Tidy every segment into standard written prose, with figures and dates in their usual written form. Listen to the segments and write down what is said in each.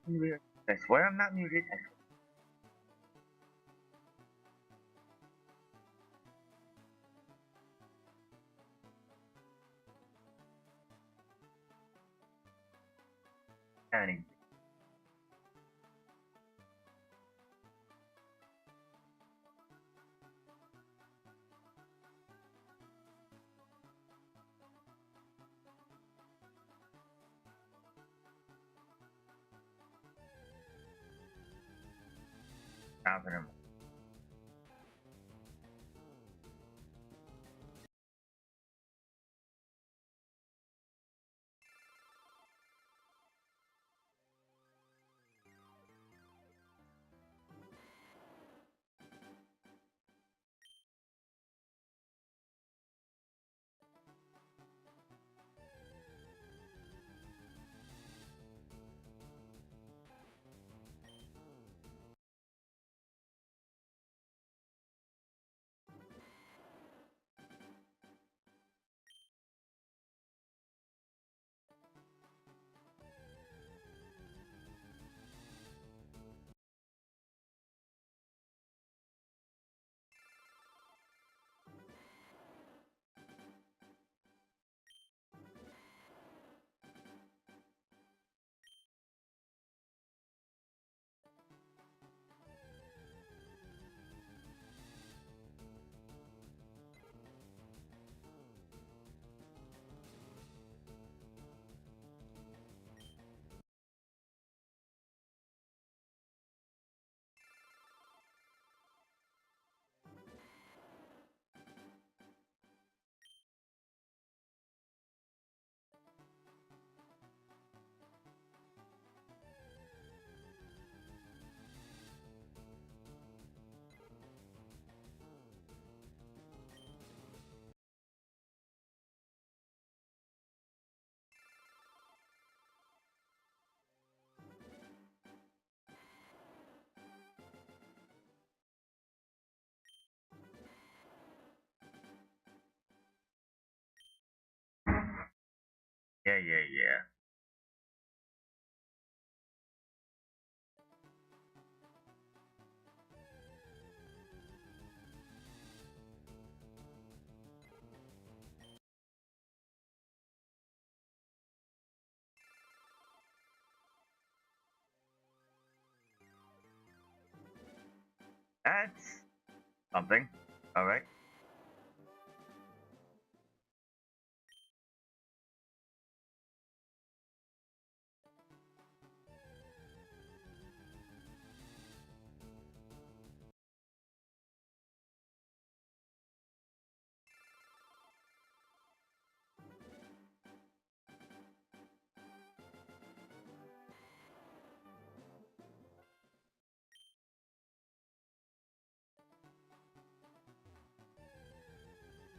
I swear I'm not muted. Counting. Confident. Yeah. That's something. Alright.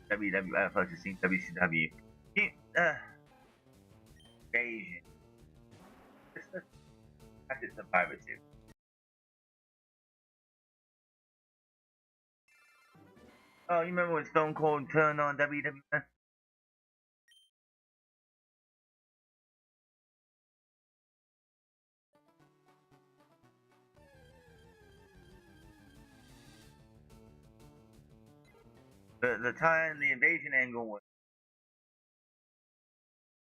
WWF versus WCW. Invasion. That's a Survivor Series. Oh, you remember when Stone Cold turned on WWF? The time the invasion angle was.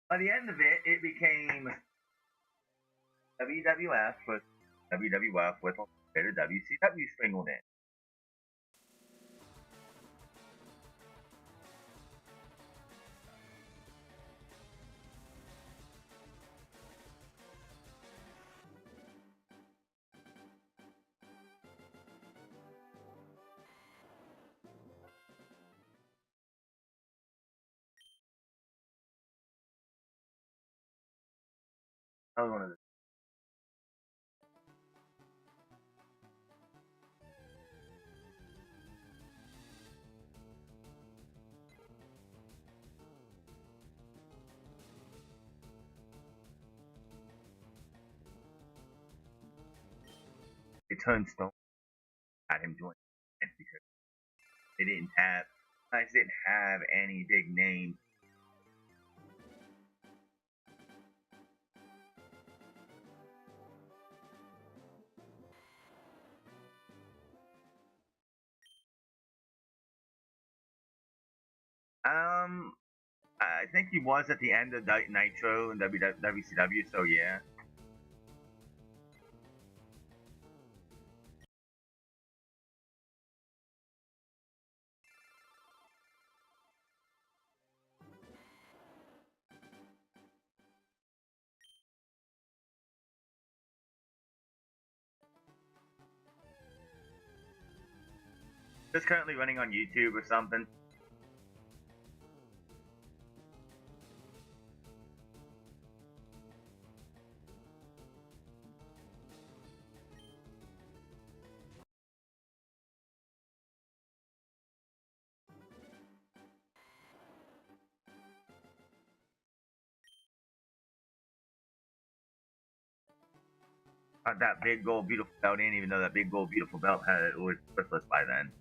By the end of it, it became WWF versus WWF with a bit of WCW sprinkled in. That was one of the. It turned Stone had him join because they didn't have. I didn't have any big names. I think he was at the end of Nitro and WCW. So yeah. Just currently running on YouTube or something. That big gold beautiful belt. I didn't even know that big gold beautiful belt was worthless by then.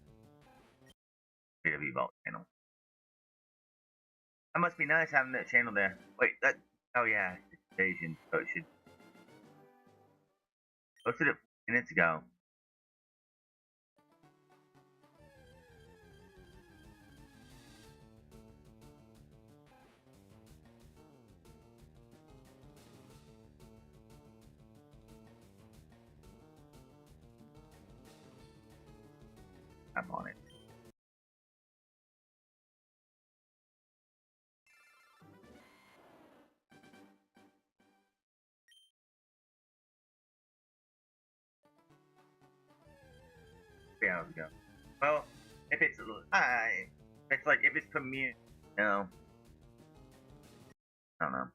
WWE belt channel. That must be nice having that channel there. Wait, that. Oh yeah, it's Asian, so it should. Posted it minutes ago. I'm on it. Yeah, hours ago. Well, if it's like if it's premiere, you know, I don't know.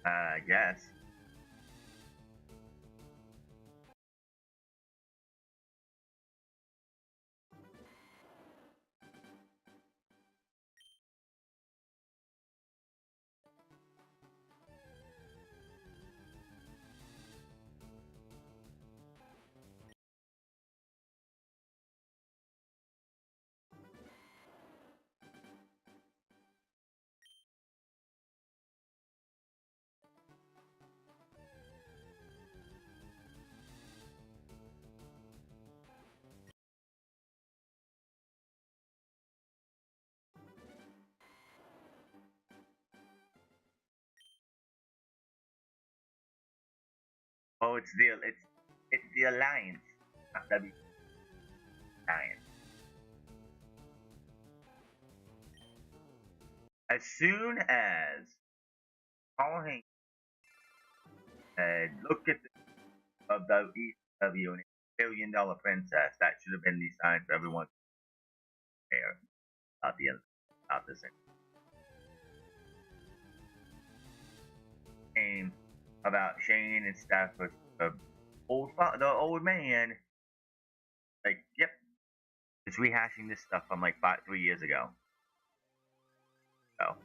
I guess. Oh, it's the alliance, not W alliance. As soon as Paul Heyman said, "Look at the of the EW and $1 billion princess," that should have been the sign for everyone to care about the about this game about Shane and Steph was the old man. Like, yep, it's rehashing this stuff from like 3 years ago. So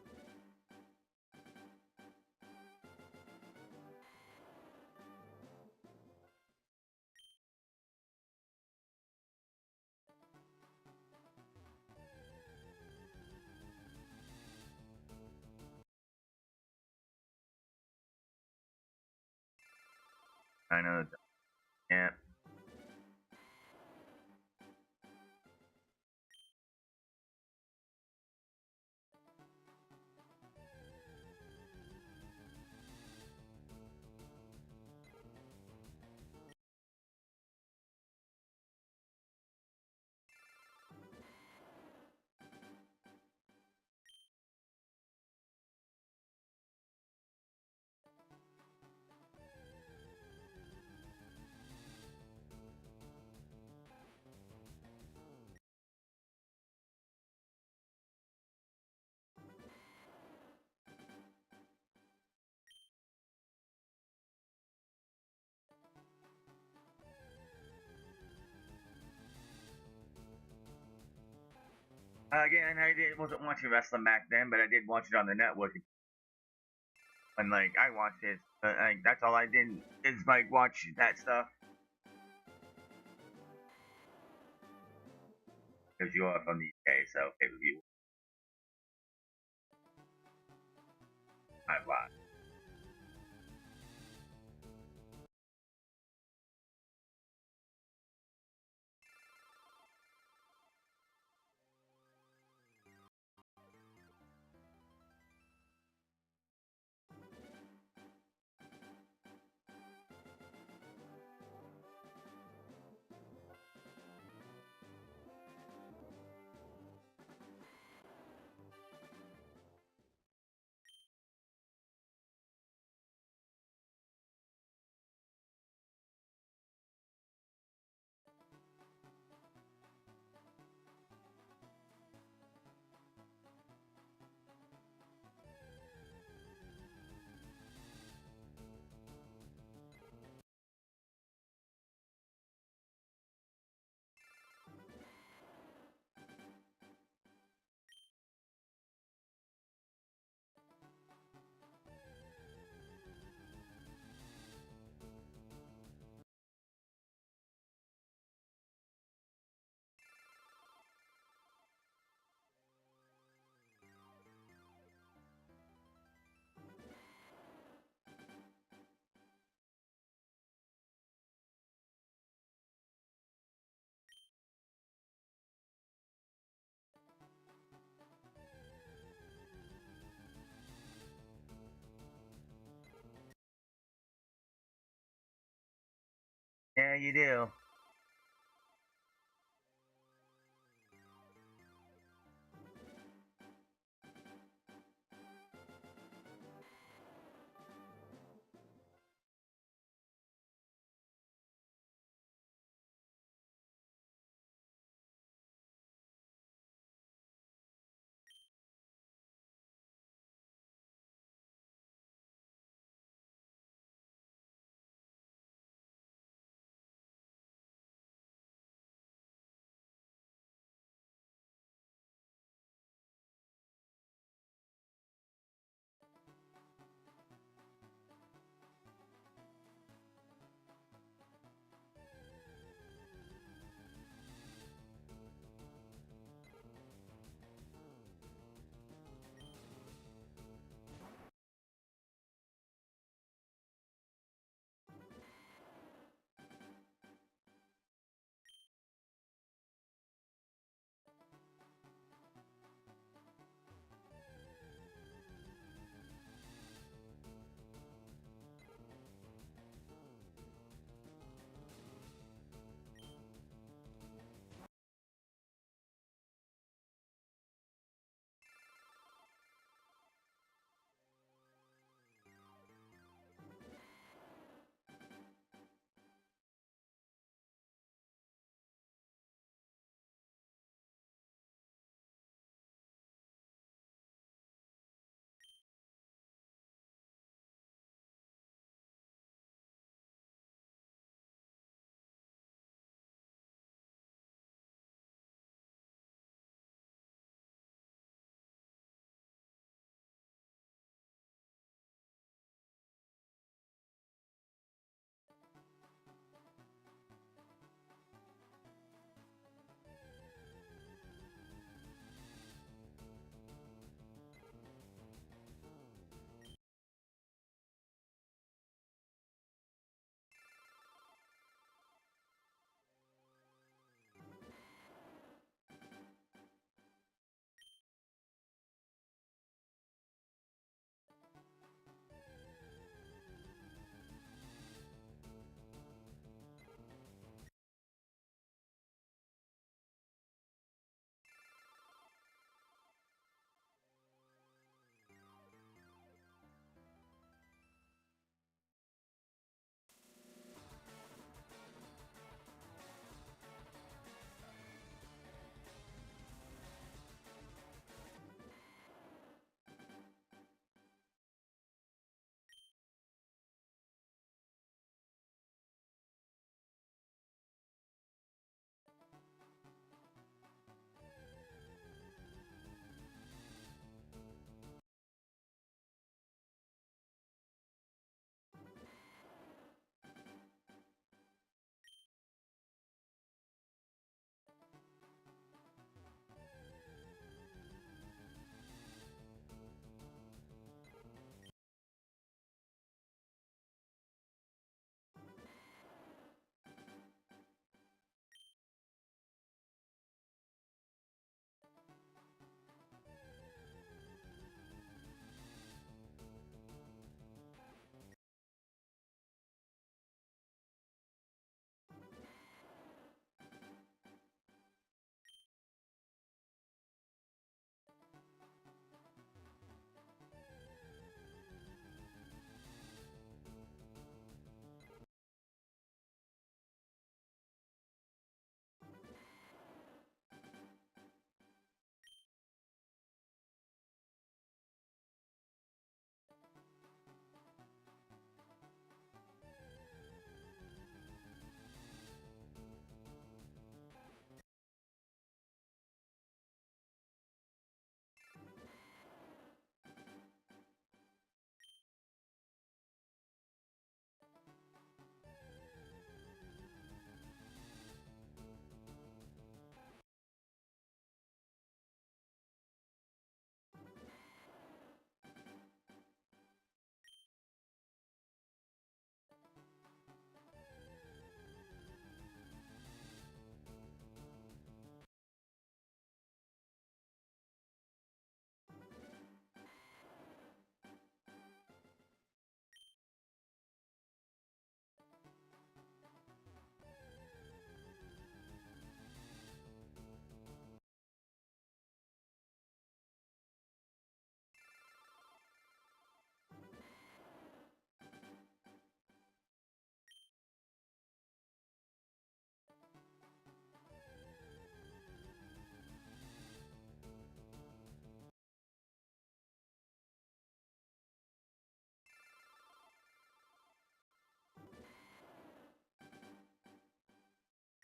I know. Yeah. Again, wasn't watching wrestling back then, but I did watch it on the network. And like I watched it, like that's all I did is like watch that stuff. Because you are from the UK, so pay per view. I watch. Yeah, you do.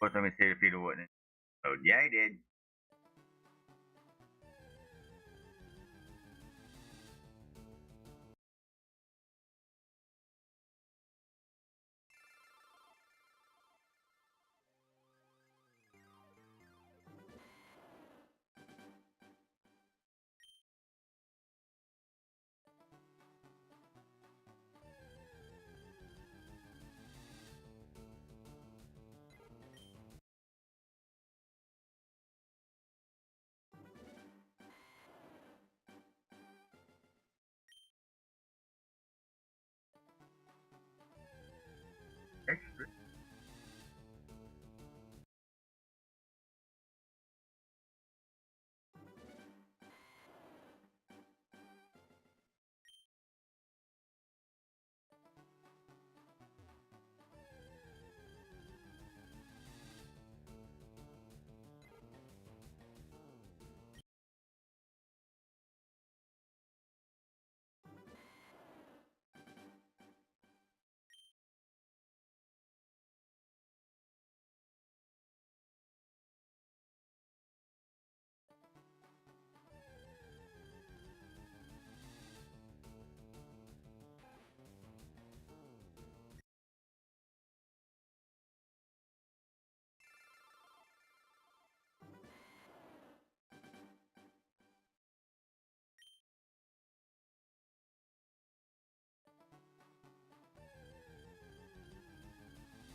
course, let me see if Peter wouldn't. Oh, yeah, he did. Extra.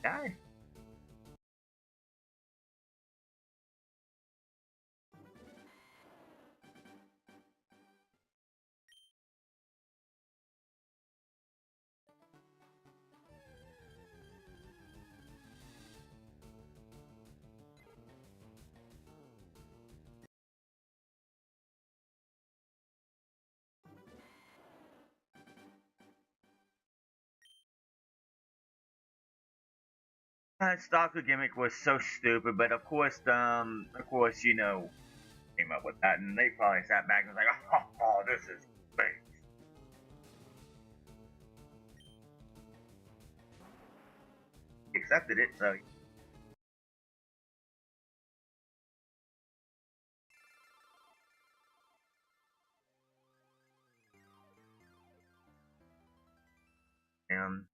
Nice. That stalker gimmick was so stupid, but of course, came up with that, and they probably sat back and was like, "Oh, this is great." Accepted it, so um,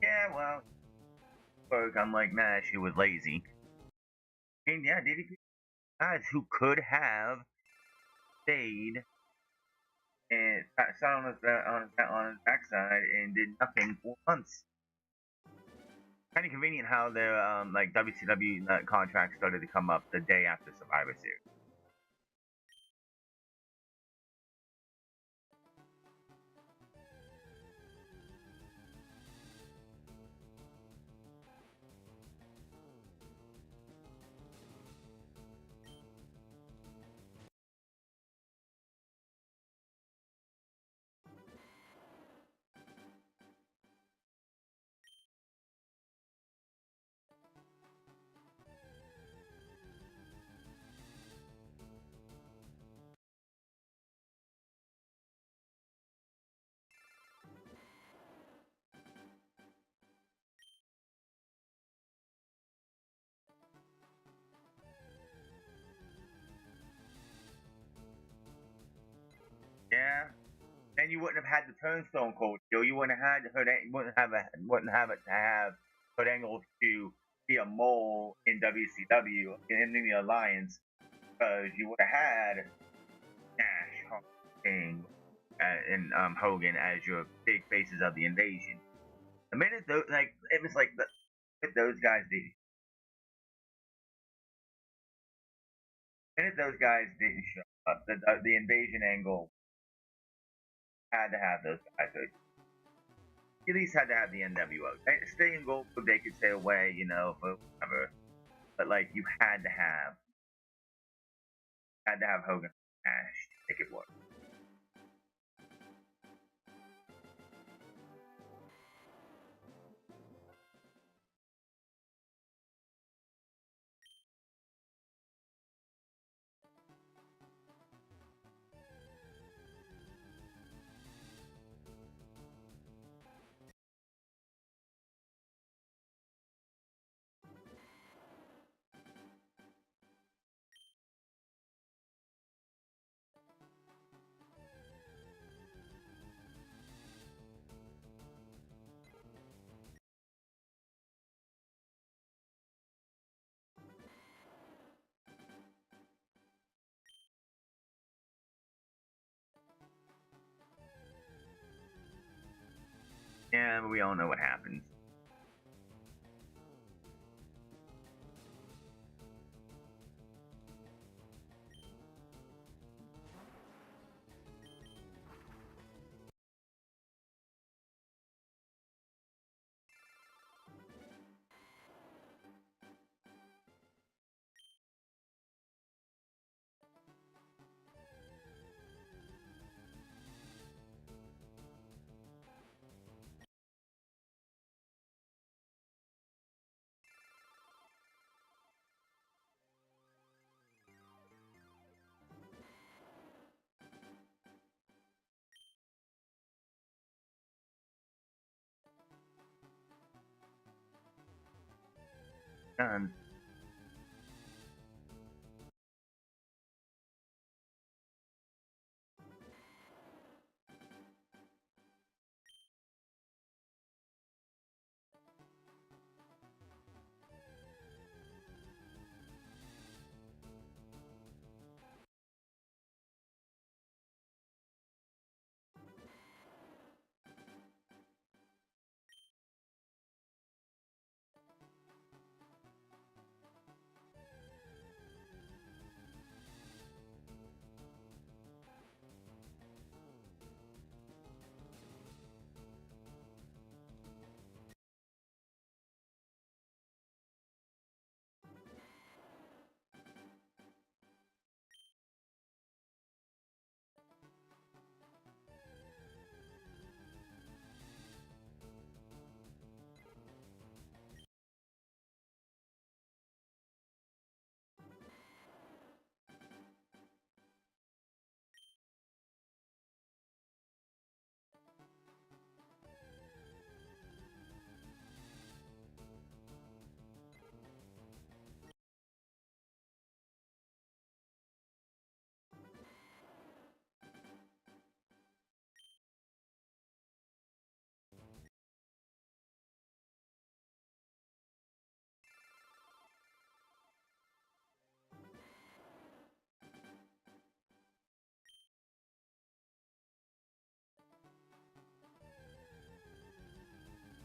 yeah, well, spoke. I'm like, nah, she was lazy. And yeah, DDP guys who could have stayed and sat on his backside and did nothing for months. Kind of convenient how their like WCW contract started to come up the day after Survivor Series. then you wouldn't have had the Turnstone Cold Steel. You wouldn't have had wouldn't have it to have Kurt Angle to be a mole in WCW in the Alliance, because you would have had Nash, King, and Hogan as your big faces of the Invasion. The minute it was like those guys did. The minute those guys didn't show up, the Invasion angle had to have those guys. You at least had to have the NWO. Stay in gold, they could stay away, for whatever. But like, you had to have Hogan and Nash to make it work. Yeah, but we all know what happens. Done.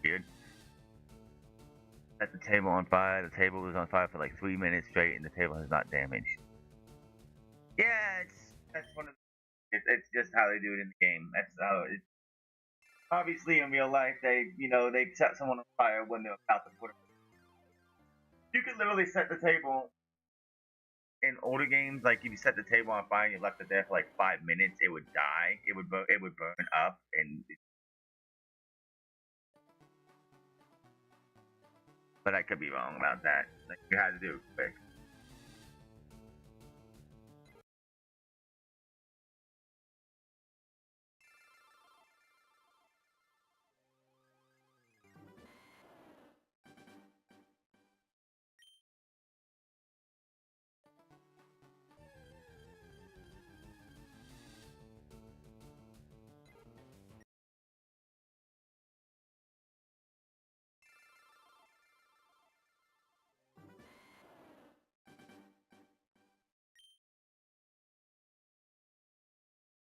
Weird. Set the table on fire. The table was on fire for like 3 minutes straight, and the table is not damaged. Yeah, that's one of. It's just how they do it in the game. That's how it. Obviously, in real life, they set someone on fire when they're about to put it. You could literally set the table in older games. Like if you set the table on fire and you left it there for like 5 minutes, it would die. It would burn up, but I could be wrong about that. Like you had to do it quick.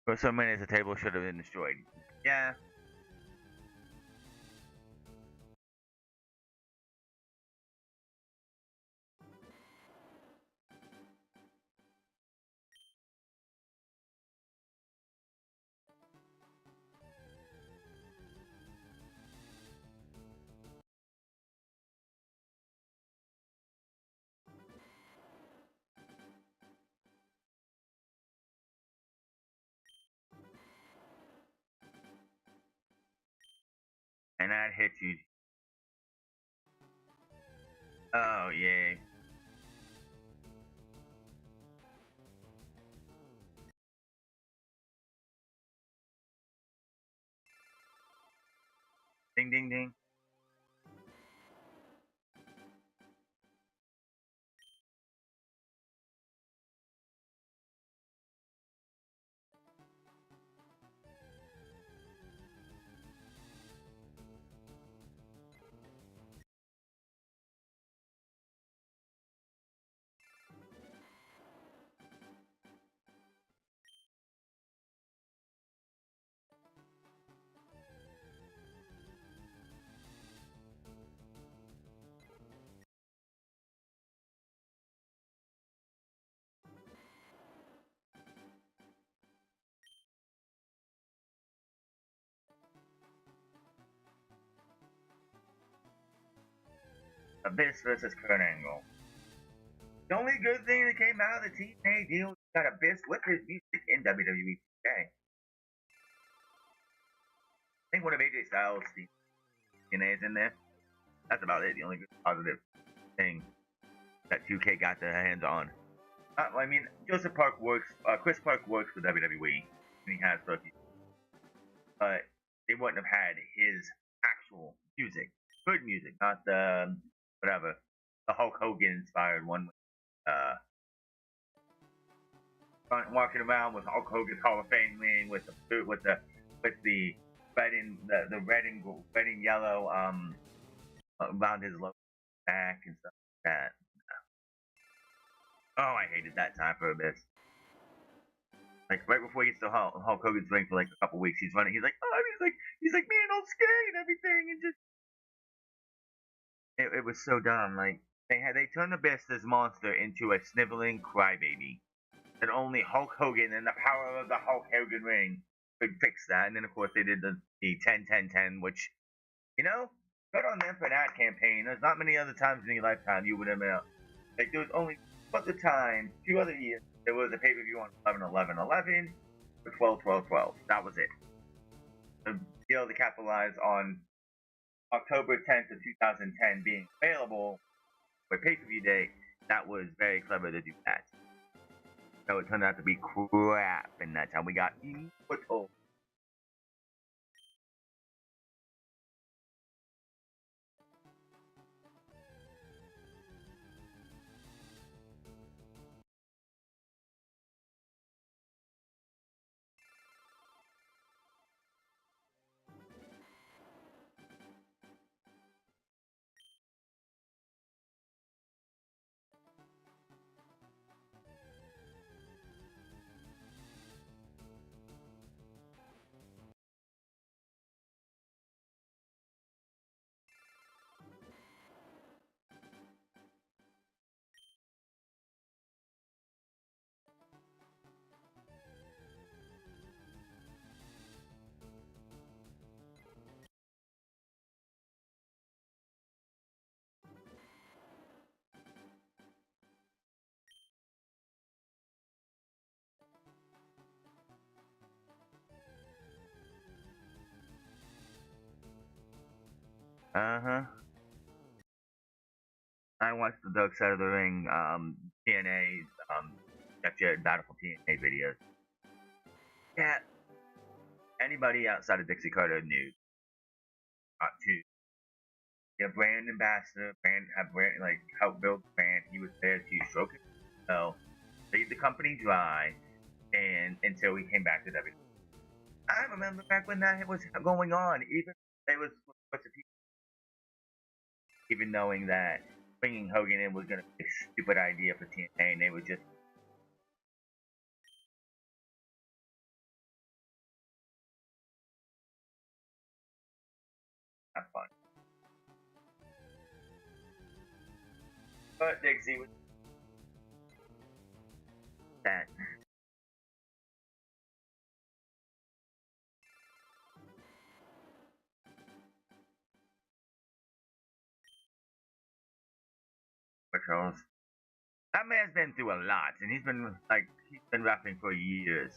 For so many, the table should have been destroyed. Yeah. And that hit you. Oh, yay. Ding, ding, ding. Abyss versus Kurt Angle. The only good thing that came out of the TNA deal got Abyss with his music in WWE 2K. I think one of AJ Styles' TNA is in there. That's about it. The only good positive thing that 2K got their hands on. I mean, Joseph Park works, Chris Park works for WWE, and he has for a few, but they wouldn't have had his actual music, good music, not the whatever, the Hulk Hogan inspired one. Walking around with Hulk Hogan's Hall of Fame ring with the red and the red and yellow around his lower back and stuff like that. Oh, I hated that time for Abyss. Like right before he gets to Hulk Hogan's ring for like a couple weeks, he's running. He's like, oh, he's like, man, I'm scared and everything, and just it was so dumb. Like they turned Abyss, this monster, into a sniveling crybaby. And only Hulk Hogan and the power of the Hulk Hogan ring could fix that. And then of course they did the 10-10-10, which, you know, good on them for that campaign. There's not many other times in your lifetime you would have like there was only at the time 2 other years there was a pay-per-view on 11-11-11 or 12-12-12. That was it. To be able to capitalize on October 10th of 2010 being available for pay-per-view day, that was very clever to do that. So it turned out to be crap, and that's how we got Immortal. Uh-huh. I watched the Dark Side of the Ring, TNA, Gotcha Battle for TNA videos. Yeah, anybody outside of Dixie Carter knew not to be a brand ambassador, like help build the brand. He was there to stroke it, lead the company dry, and until he came back to WWE. I remember back when that was going on, even they was supposed to even knowing that bringing Hogan in was going to be a stupid idea for TNA, and they were just But Dixie was that. Charles. That man's been through a lot, and he's been rapping for years.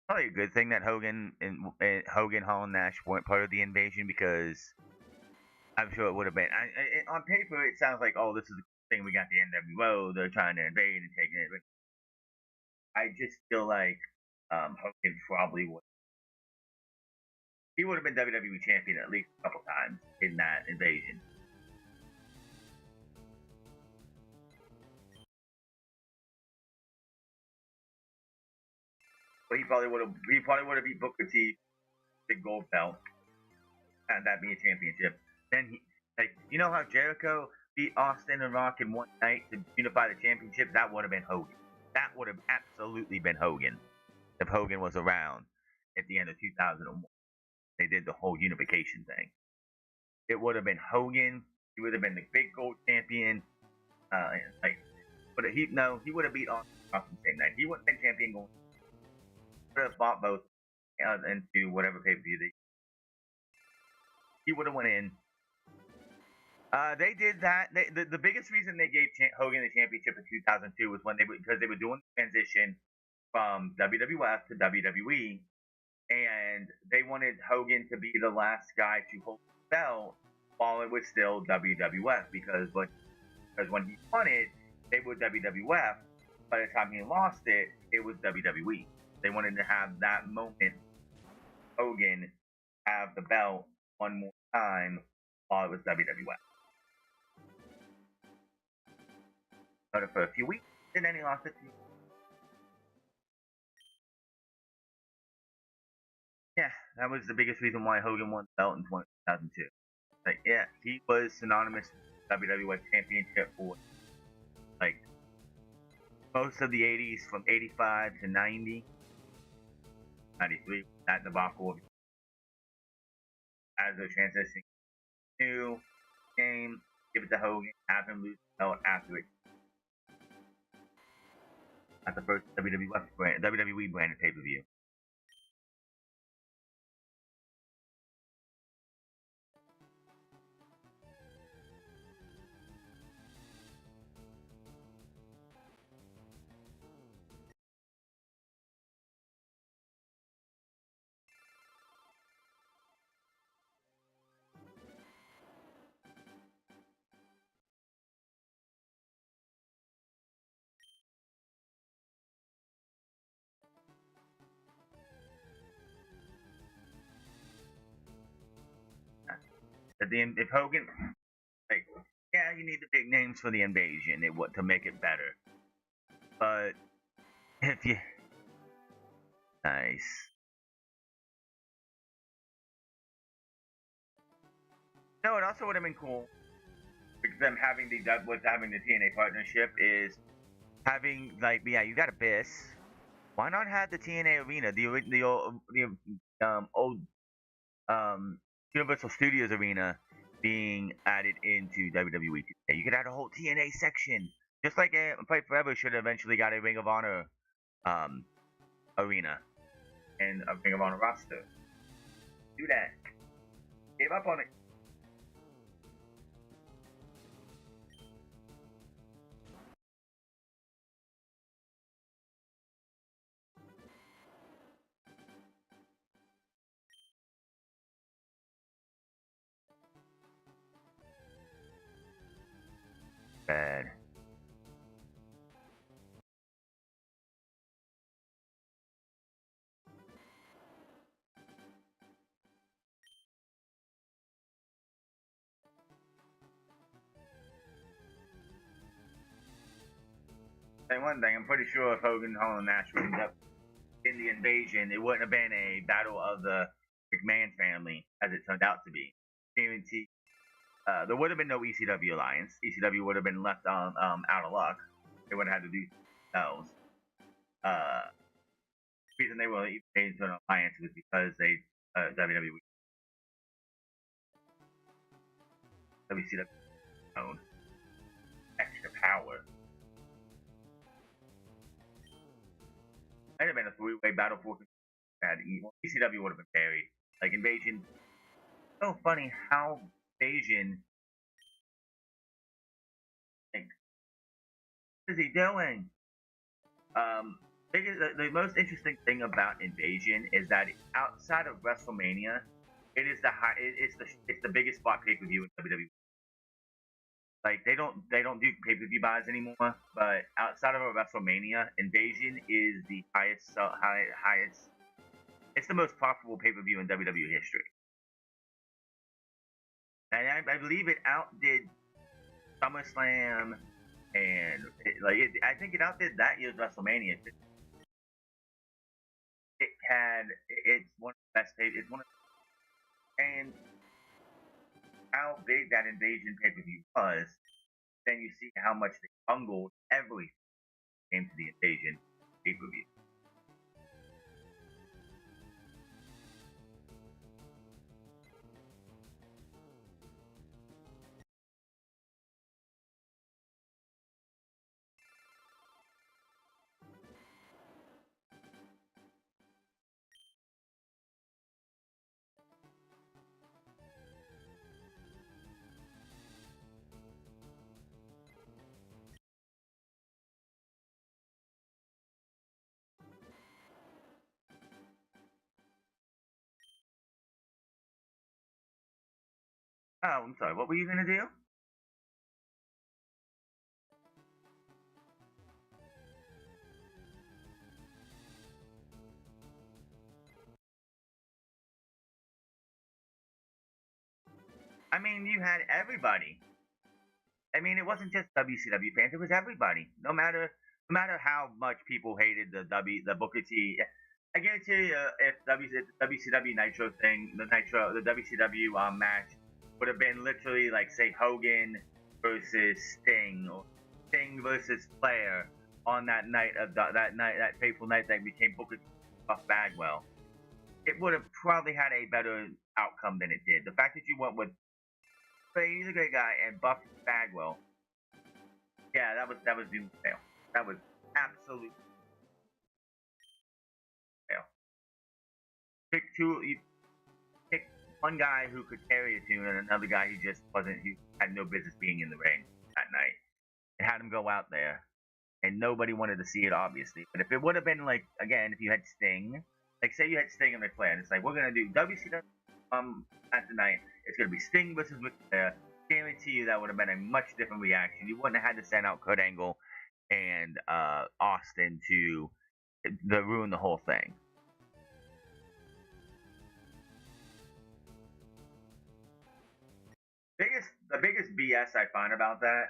Probably a good thing that Hogan, Hall, and Nash weren't part of the invasion because I'm sure it would have been. On paper, it sounds like, oh, this is the thing. We got the NWO. They're trying to invade and take it. But I just feel like Hogan probably would. He would have been WWE champion at least a couple times in that invasion. But he probably would have. He probably would have beat Booker T, the gold belt, and that be a championship. Then he, you know how Jericho beat Austin and Rock in one night to unify the championship? That would have been Hogan. That would have absolutely been Hogan if Hogan was around at the end of 2001. They did the whole unification thing. It would have been Hogan. He would have been the big gold champion. But he would have beat Austin Rock the same night. He wouldn't have been champion gold. He would have fought both into whatever pay per view he would have went in. They did that. The biggest reason they gave Hogan the championship in 2002 was because they were doing the transition from WWF to WWE, and they wanted Hogan to be the last guy to hold the belt while it was still WWF because when he won it, they were WWF. By the time he lost it, it was WWE. They wanted to have that moment, Hogan have the belt one more time while it was WWF. But for a few weeks, and then he lost it to. Yeah, that was the biggest reason why Hogan won the belt in 2002. Yeah, he was synonymous with WWF Championship for most of the 80s, from 85 to 90, 93. That debacle as they're transitioning to game, give it to Hogan, have him lose the belt after it. At the first WWE branded pay per view. If Hogan, yeah, you need the big names for the invasion to make it better. But if you, nice. No, it also would have been cool because them having the TNA partnership is having you got Abyss. Why not have the TNA arena, the old Universal Studios arena, being added into WWE 2K. You could add a whole TNA section, just like Fight Forever should have eventually got a Ring of Honor um, arena and a Ring of Honor roster. Do that. Gave up on it. Bad. And one thing, I'm pretty sure if Hogan, Hall, and Nash would end up in the invasion, it wouldn't have been a battle of the McMahon family as it turned out to be. Guarantee. There would have been no ECW alliance. ECW would have been left on out of luck. They would have had to do themselves. The reason they were even into an alliance was because they WWE WCW owned extra power. Might have been a three-way battle for ECW would have been buried. Like Invasion. So funny how Invasion. Like, what is he doing? The most interesting thing about Invasion is that outside of WrestleMania, it's the biggest spot pay per view in WWE. Like they don't do pay per view buys anymore, but outside of a WrestleMania, Invasion is the highest. It's the most profitable pay per view in WWE history, and I believe it outdid SummerSlam, and I think it outdid that year's WrestleMania. It's one of the best it's one of, and how big that Invasion pay per view was, then you see how much they bungled everything came to the Invasion pay per view. Oh, I'm sorry. What were you gonna do? I mean, you had everybody. I mean, it wasn't just WCW fans; it was everybody. No matter how much people hated the Booker T. I guarantee you, if WCW Nitro thing, the WCW match would have been literally like say Hogan versus Sting or Sting versus Flair on that fateful night that became Booker T Buff Bagwell, it would have probably had a better outcome than it did. The fact that you went with he's a great guy and Buff Bagwell, yeah, that was the fail. That was absolute fail. You pick one guy who could carry a tune and another guy who just wasn't, who had no business being in the ring that night. And had him go out there, and nobody wanted to see it, obviously. But if it would have been like, again, if you had Sting, like say you had Sting and Ric Flair, and it's like we're gonna do WCW at the night. It's gonna be Sting versus Ric Flair. Guarantee you that would have been a much different reaction. You wouldn't have had to send out Kurt Angle and Austin to ruin the whole thing. The biggest BS I find about that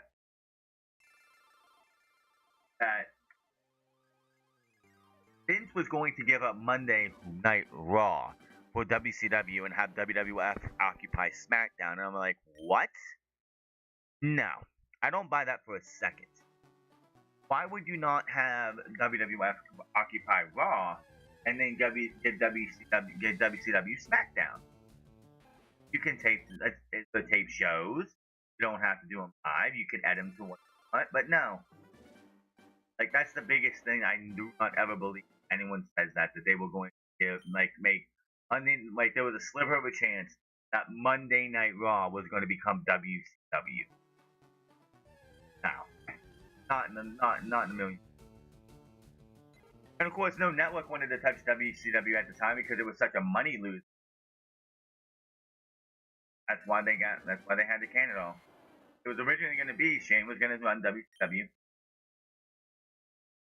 Vince was going to give up Monday Night Raw for WCW and have WWF occupy SmackDown, and I'm like, what? No, I don't buy that for a second. Why would you not have WWF occupy Raw and then get WCW SmackDown? You can tape the tape shows. You don't have to do them live. You can edit them to what you want. But no, like that's the biggest thing. I do not ever believe anyone says that they were going to give, like make, like there was a sliver of a chance that Monday Night Raw was going to become WCW. Now, not in a million. And of course, no network wanted to touch WCW at the time because it was such a money loser. That's why they had to can it all. It was originally going to be Shane was going to run WCW.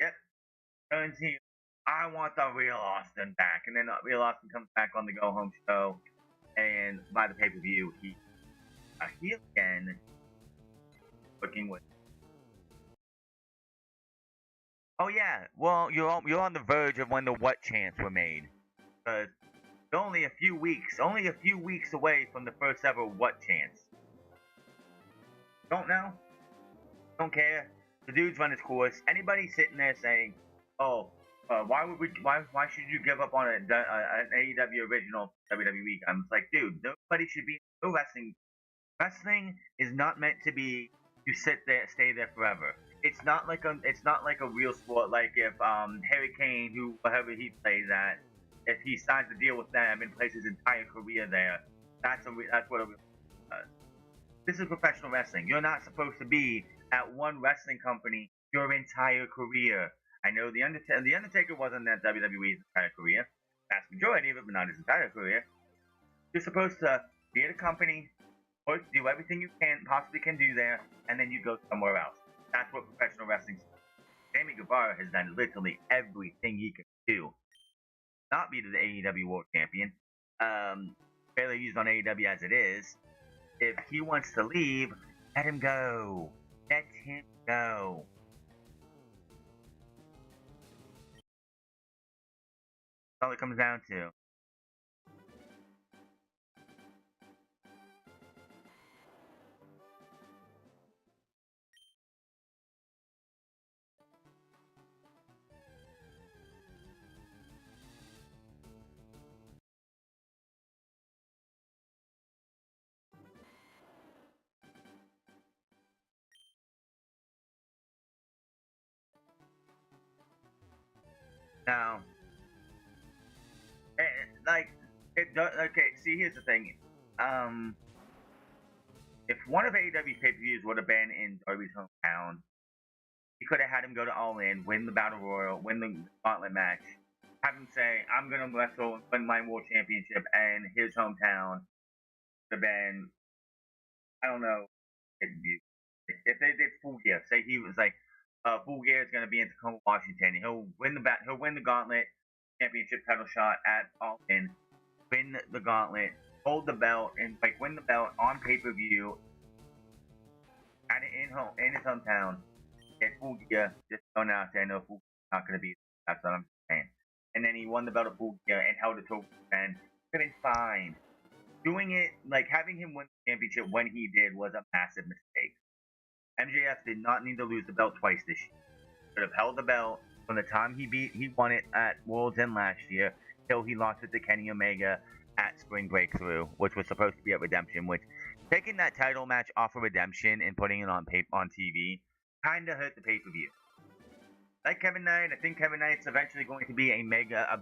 Yep. Guarantee. I want the real Austin back, and then real Austin comes back on the Go Home show, and by the pay per view, he again, looking with. Oh yeah, well you're on the verge of when the what chants were made, because only a few weeks away from the first ever what chants. Don't know, don't care. The dude's run his course. Anybody sitting there saying, "Oh, why should you give up on an AEW original WWE?" I'm just like, dude, nobody should be no wrestling. Wrestling is not meant to be to stay there forever. It's not like a real sport. Like if Harry Kane, whoever he plays at, if he signs a deal with them and plays his entire career there, that's what a real sport does. This is professional wrestling. You're not supposed to be at one wrestling company your entire career. I know the Undertaker wasn't at WWE's entire career, vast majority of it, but not his entire career. You're supposed to be at a company, work, do everything you possibly can do there, and then you go somewhere else. That's what professional wrestling is. Sammy Guevara has done literally everything he can do. Not be the AEW World Champion. Barely used on AEW as it is. If he wants to leave, let him go. Let him go. That's all it comes down to. Now, okay, see, here's the thing. If one of AEW's pay-per-views would have been in Darby's hometown, he could have had him go to All In, win the Battle Royal, win the Gauntlet match, have him say, "I'm gonna wrestle and win my World Championship," and his hometown would have been, I don't know, if they did Full Gear, say he was like, Full Gear is gonna be in Tacoma, Washington, he'll win the Gauntlet Championship title shot at All In, win the Gauntlet, hold the belt, and like win the belt on pay-per-view in his hometown. Get Full Gear, just going out there. I know Full Gear's not gonna be. That's what I'm saying. And then he won the belt of Full Gear and held it to and could have been fine. Doing it like having him win the championship when he did was a massive mistake. MJF did not need to lose the belt twice this year. Could have held the belt from the time he won it at World's End last year till he lost it to Kenny Omega at Spring Breakthrough, which was supposed to be at Redemption. Which taking that title match off of Redemption and putting it on TV kind of hurt the pay-per-view. Like Kevin Knight, I think Kevin Knight's eventually going to be a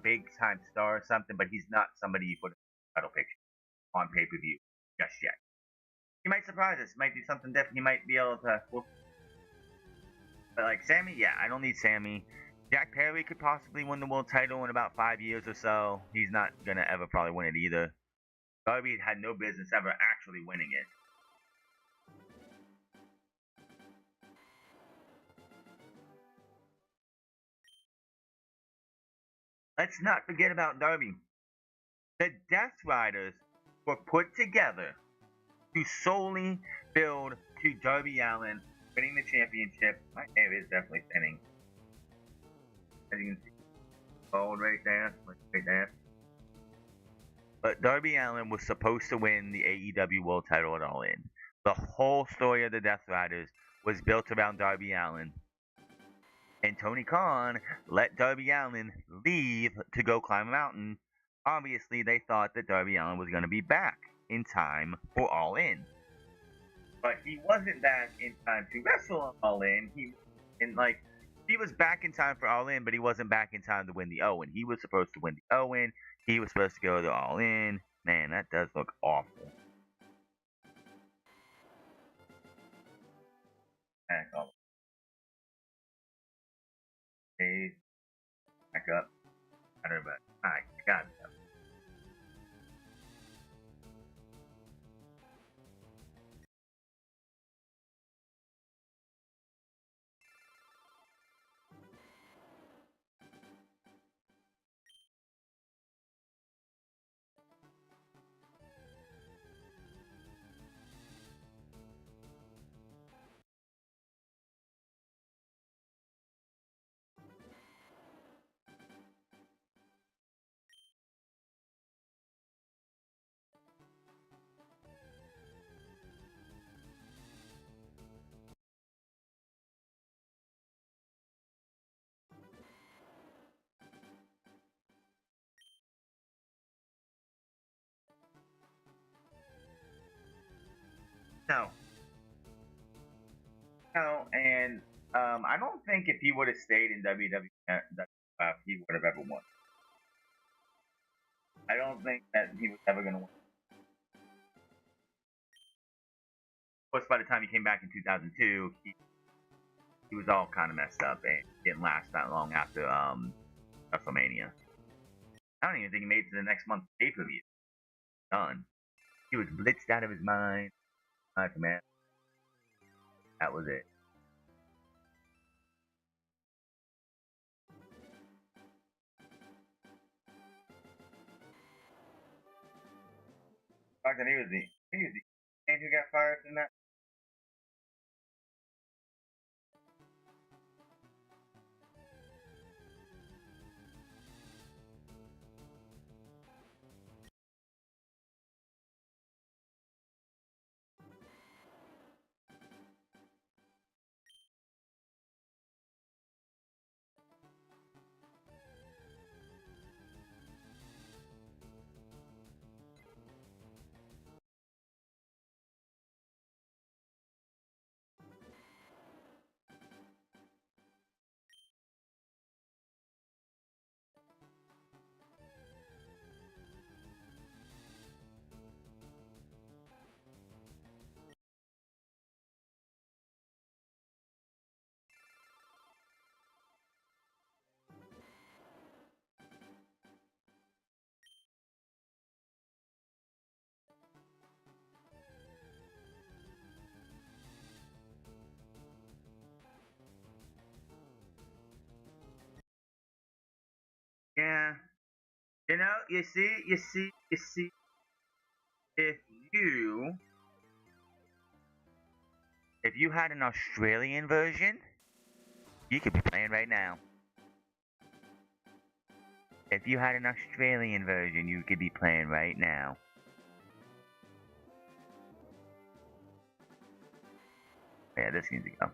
big time star or something, but he's not somebody you put in the title picture on pay-per-view just yet. He might surprise us. He might do something different. He might be able to. But like Sammy, yeah, I don't need Sammy. Jack Perry could possibly win the world title in about 5 years or so. He's not gonna ever probably win it either. Darby had no business ever actually winning it. Let's not forget about Darby. The Death Riders were put together to solely build to Darby Allin winning the championship. My hair is definitely thinning. As you can see, bald right there. But Darby Allin was supposed to win the AEW World title at All In. The whole story of the Death Riders was built around Darby Allin. And Tony Khan let Darby Allin leave to go climb a mountain. Obviously, they thought that Darby Allin was going to be back. in time for All In. But he wasn't back in time to wrestle on All In. He was back in time for All In, but he wasn't back in time to win the Owen. He was supposed to win the Owen. He was supposed to go to All In. Man, that does look awful. Back up. Back up. I don't know about. I got it. No. No, and I don't think if he would have stayed in WWF, he would have ever won. I don't think that he was ever going to win. Of course, by the time he came back in 2002, he was all kind of messed up and didn't last that long after WrestleMania. I don't even think he made it to the next month's pay-per-view. Done. He was blitzed out of his mind. Man. That was it. He was the man who got fired from that. Yeah. You know, you see, if you had an Australian version, you could be playing right now. If you had an Australian version, you could be playing right now. Yeah, this needs to go.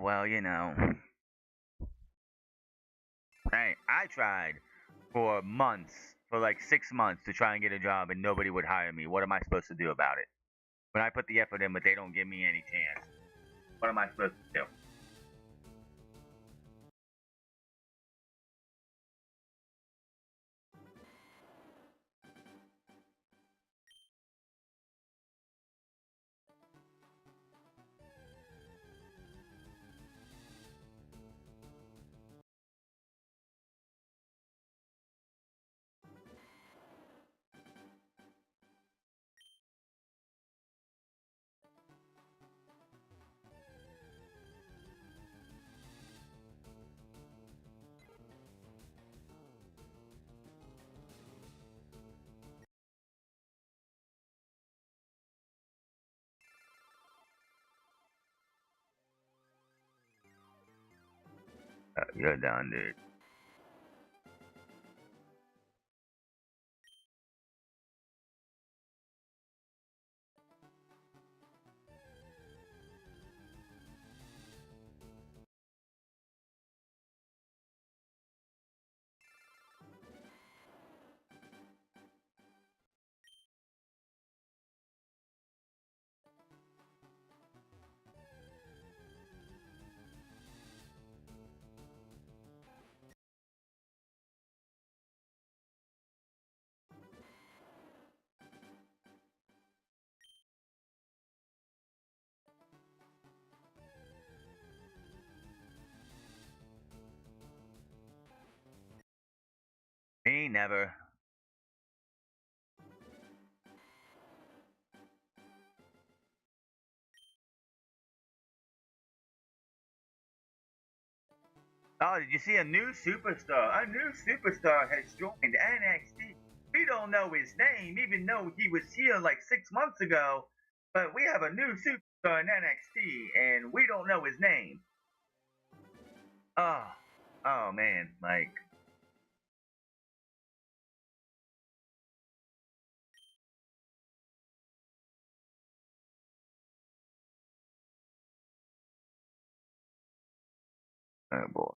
Well, you know. Hey, I tried for months, for like 6 months, to try and get a job, and nobody would hire me. What am I supposed to do about it? When I put the effort in, but they don't give me any chance. What am I supposed to do? You're down, dude. Me never. Oh, did you see a new superstar? A new superstar has joined NXT. We don't know his name, even though he was here like 6 months ago. But we have a new superstar in NXT, and we don't know his name. Oh, oh man, like, oh boy.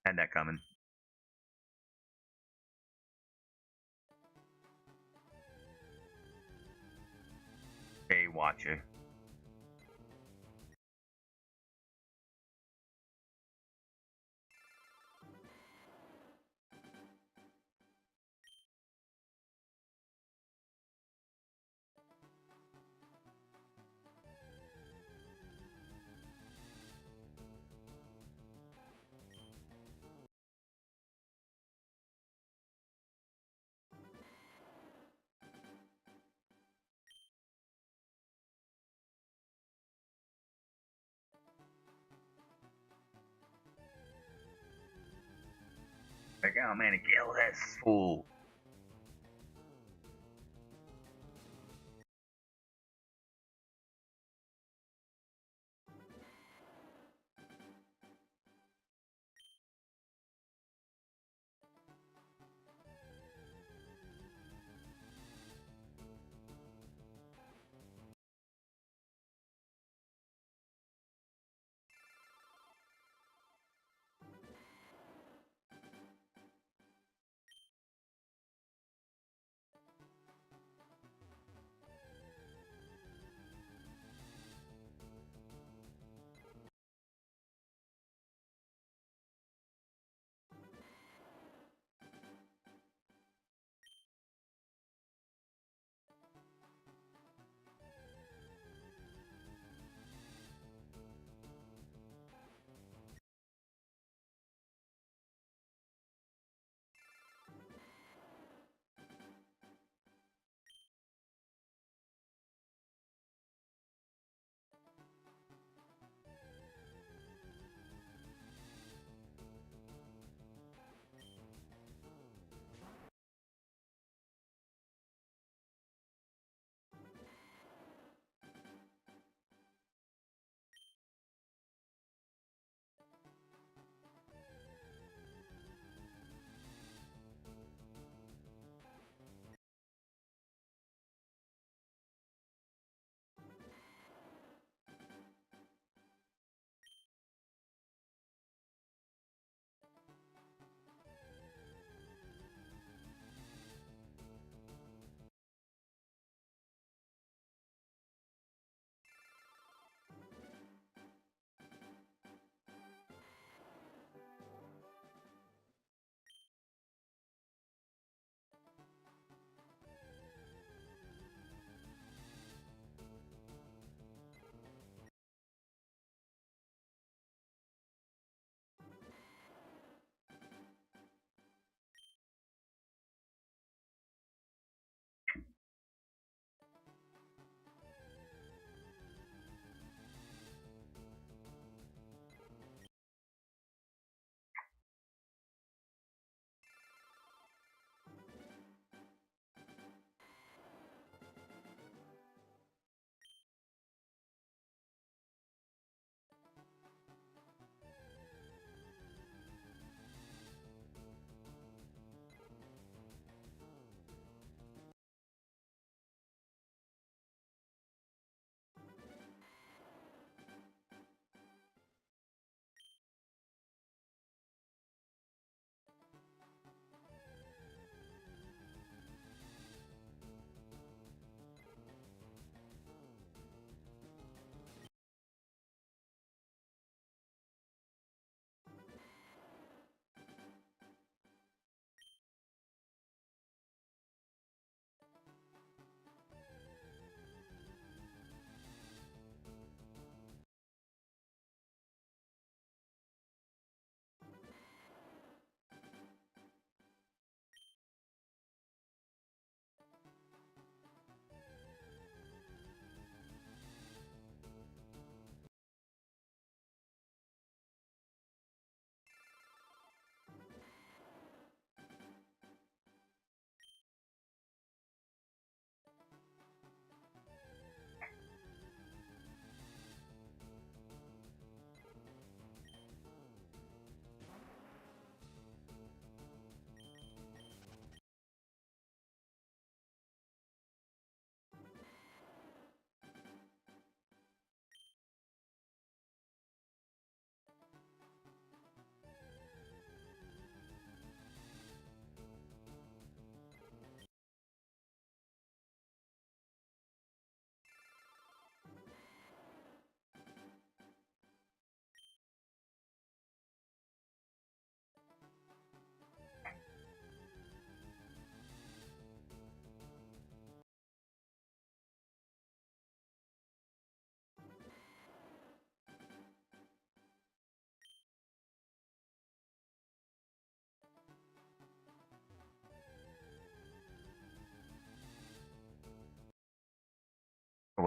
Had that coming. Hey, Watcher. Like, oh man, kill this fool.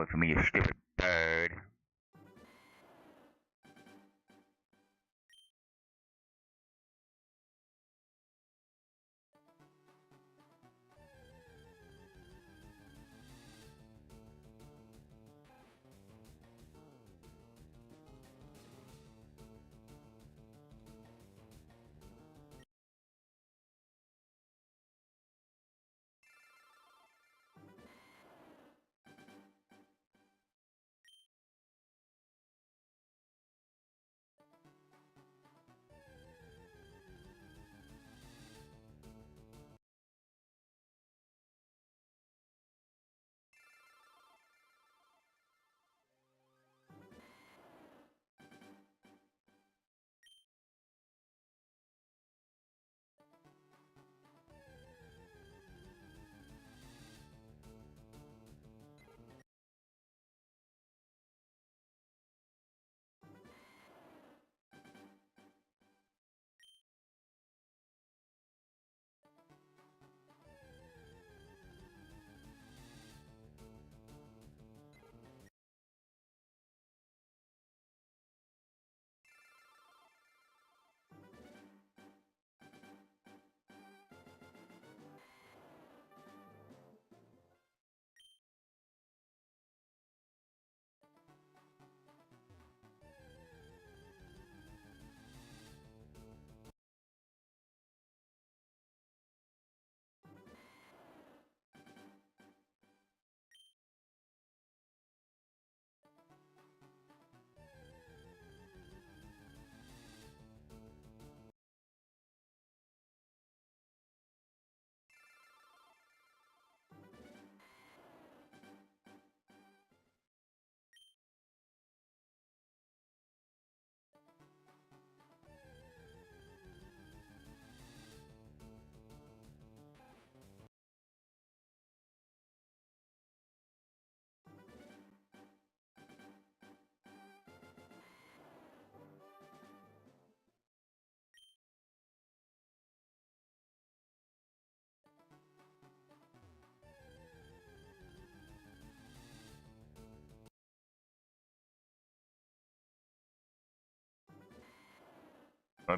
away from me, you stupid bird.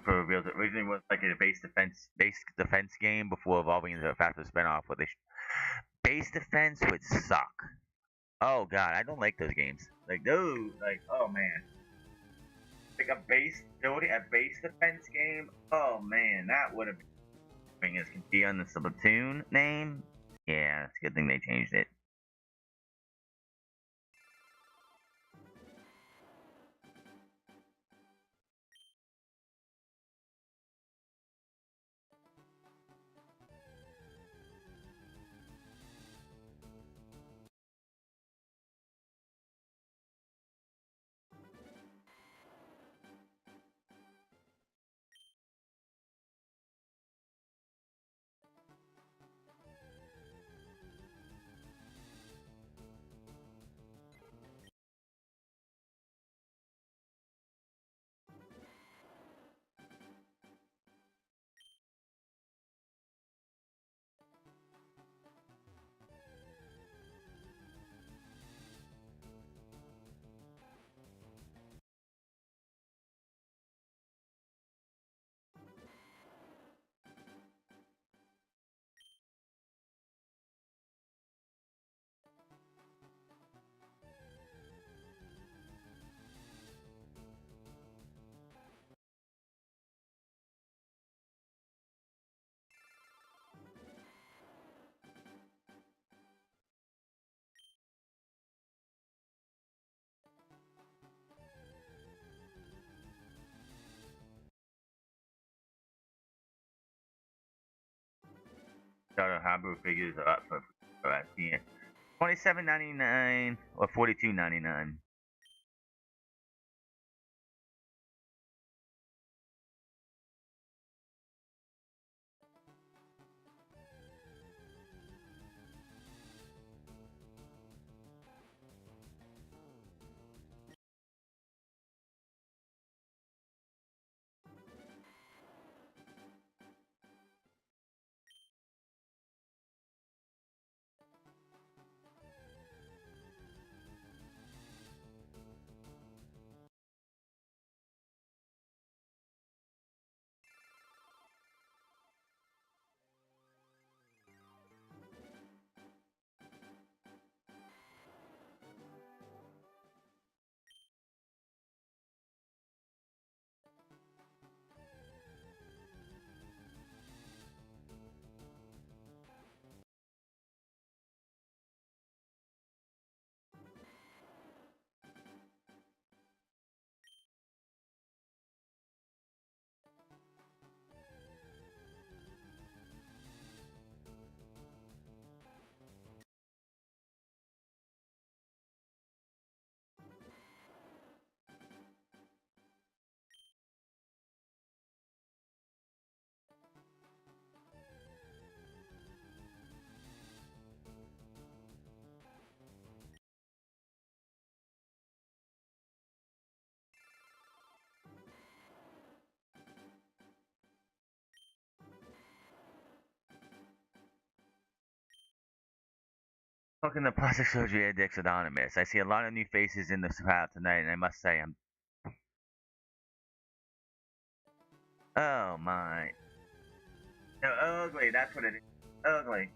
For reveals it originally was like a base defense game before evolving into a faster spinoff. Where base defense would suck. Oh god, I don't like those games. Like those, like oh man, like a base defense game. Oh man, that would have been as can be on the Splatoon name. Yeah, it's a good thing they changed it. Shadow Habu figures are up for last year. $27.99 or $42.99. Fucking the plastic surgery addicts anonymous. I see a lot of new faces in this crowd tonight, and I must say I'm. Oh my. No, ugly. That's what it is. Ugly.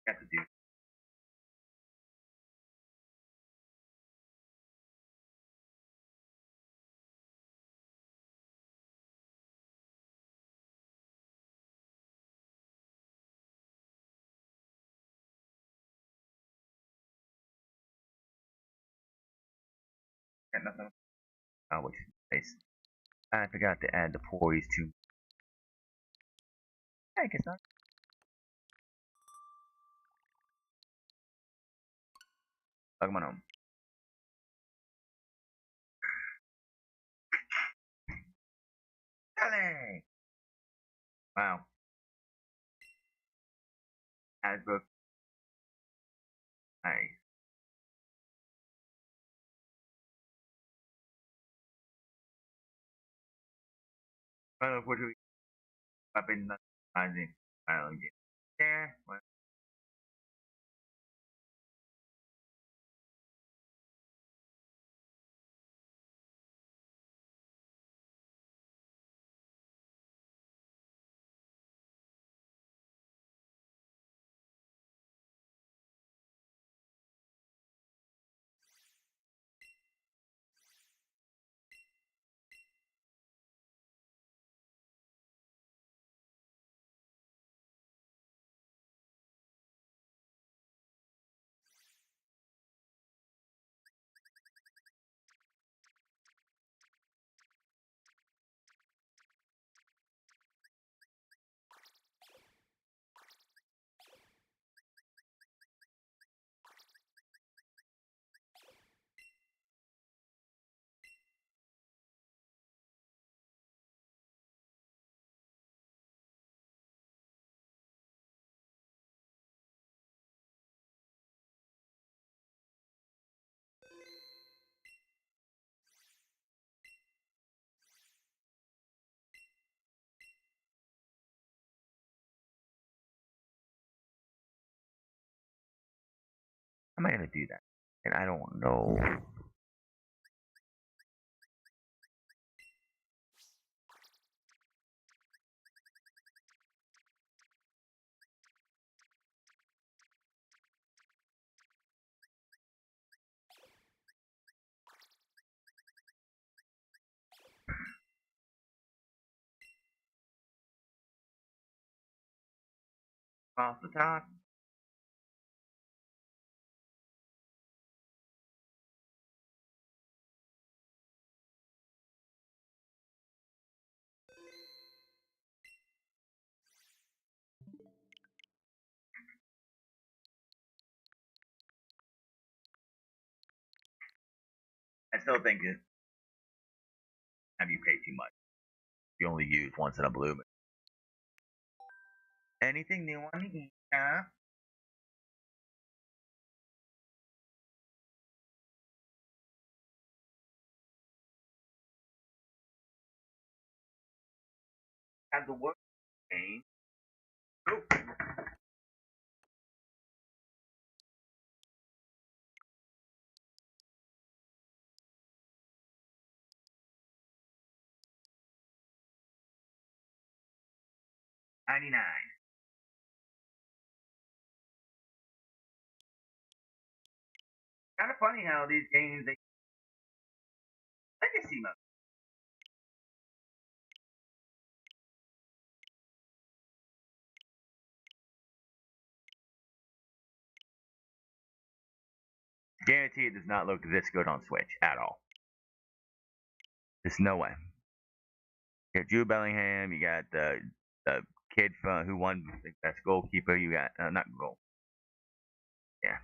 Have to do. Got nothing. Oh, which is nice. I forgot to add the poise to. I guess not. Pokemon home. Ellie! Wow. Hasbro. Nice. Unfortunately, I've been not finding Island game. Yeah, well, how am I gonna do that? And I don't know. Off the top. I still think it have you pay too much. You only use once in a blue moon. Anything new on the app? Have the work game. Oh. 99. Kind of funny how these games they legacy mode. Guarantee it does not look this good on Switch at all. There's no way. You got Jude Bellingham. You got the kid from who won the best goalkeeper. You got not goal. Yeah.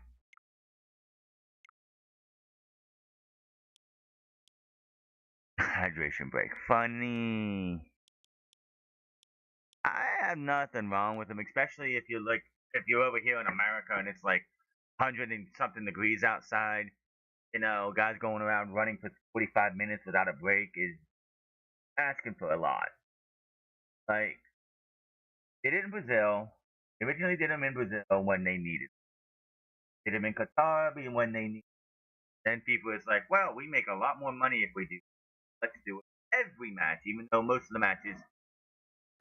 Hydration break. Funny. I have nothing wrong with them, especially if you're over here in America and it's like 100 and something degrees outside. You know, guys going around running for 45 minutes without a break is asking for a lot. Like they did in Brazil. They originally did them in Brazil when they needed. Did them in Qatar when they needed. Then people is like, well, we make a lot more money if we do. Let's do it every match, even though most of the matches,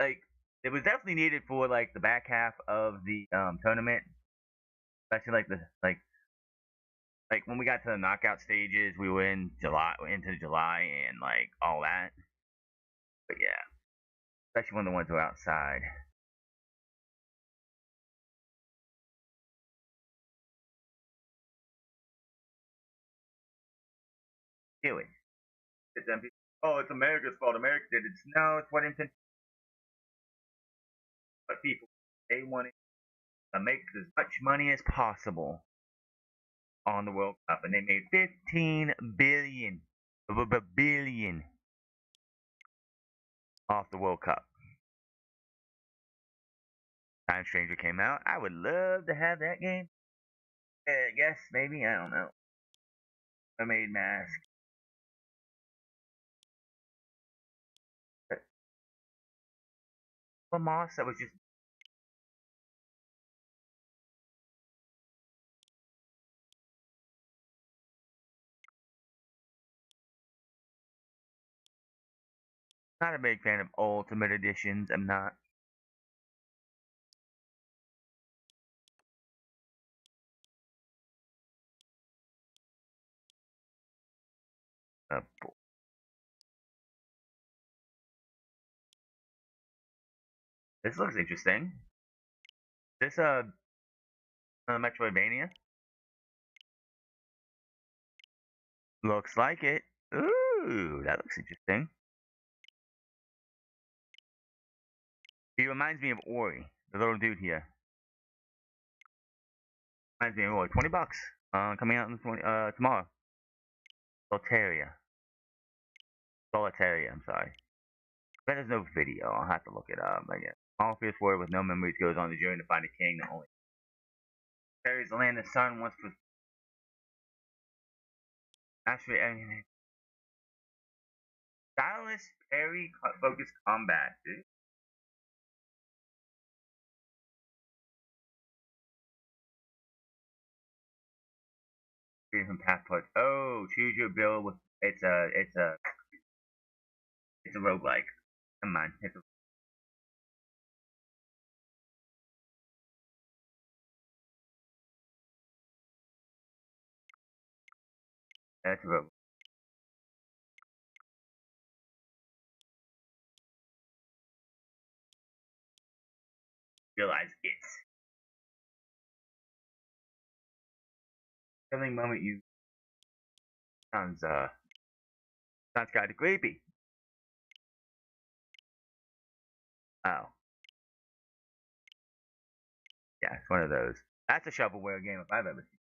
like, it was definitely needed for like the back half of the tournament. especially like when we got to the knockout stages, we were in July into July and like all that. But yeah, especially when the ones were outside. Do it. It's them people, oh, it's America's fault. America did it. No, it's what intent. But people, they wanted to make as much money as possible on the World Cup, and they made 15 billion, billion off the World Cup. Time Stranger came out. I would love to have that game. I guess maybe I don't know. I made Mask. But Moss, that was just not a big fan of Ultimate Editions. I'm not. Uh, this looks interesting. This Metroidvania looks like it. Ooh, that looks interesting. He reminds me of Ori, the little dude here. Reminds me of Ori. $20. Coming out in 20 tomorrow. Solitaria. Solitaria. I'm sorry. But there's no video. I'll have to look it up. I guess. All fierce warrior with no memories goes on the journey to find a king that only carries the land the sun once was. Actually, I mean, stylus parry focused combat, dude. From passports. Oh, choose your build with it's a roguelike. Come on, it's a rogue. Realize it's something moment you sounds kind of creepy. Oh, yeah, it's one of those. That's a shovelware game if I've ever seen.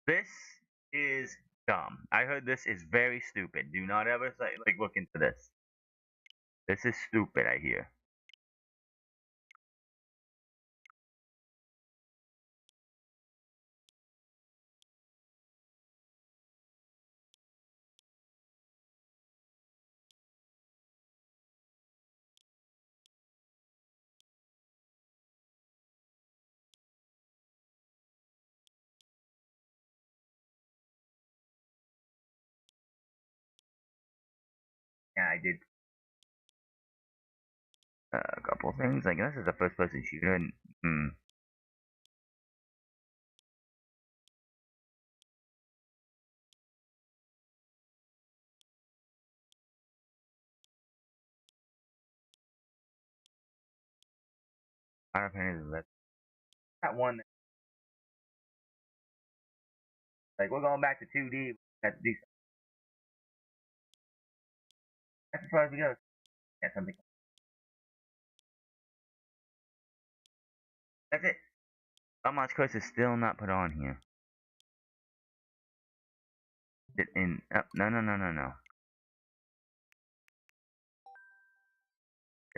This is dumb. I heard this is very stupid. Do not ever say like look into this. This is stupid. I hear. Yeah, I did a couple things. Like this is a first-person shooter. And, Final Fantasy that one. Like we're going back to 2D. That's decent. That's as far as we go. Yeah, something. That's it. Belmont's Curse is still not put on here. No, no, no, no, no.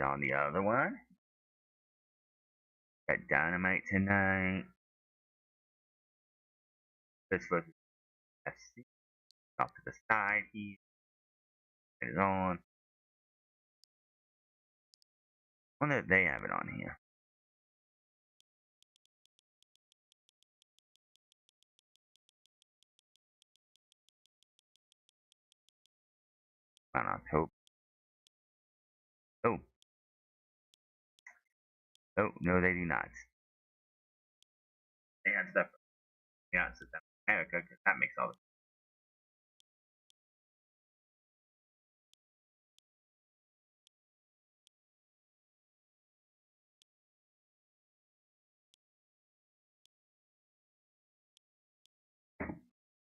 On the other one. Got Dynamite tonight. This versus FC. Off to the side here. It is on. Wonder if they have it on here. On October. Oh. Oh, no, they do not. They have stuff. Yeah, September. Okay, that makes all the.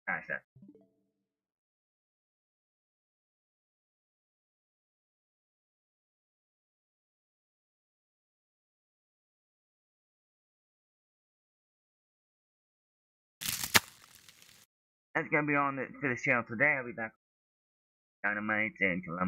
Gosh, that's gonna be on for this channel today. I'll be back with Dynamite and Columbus.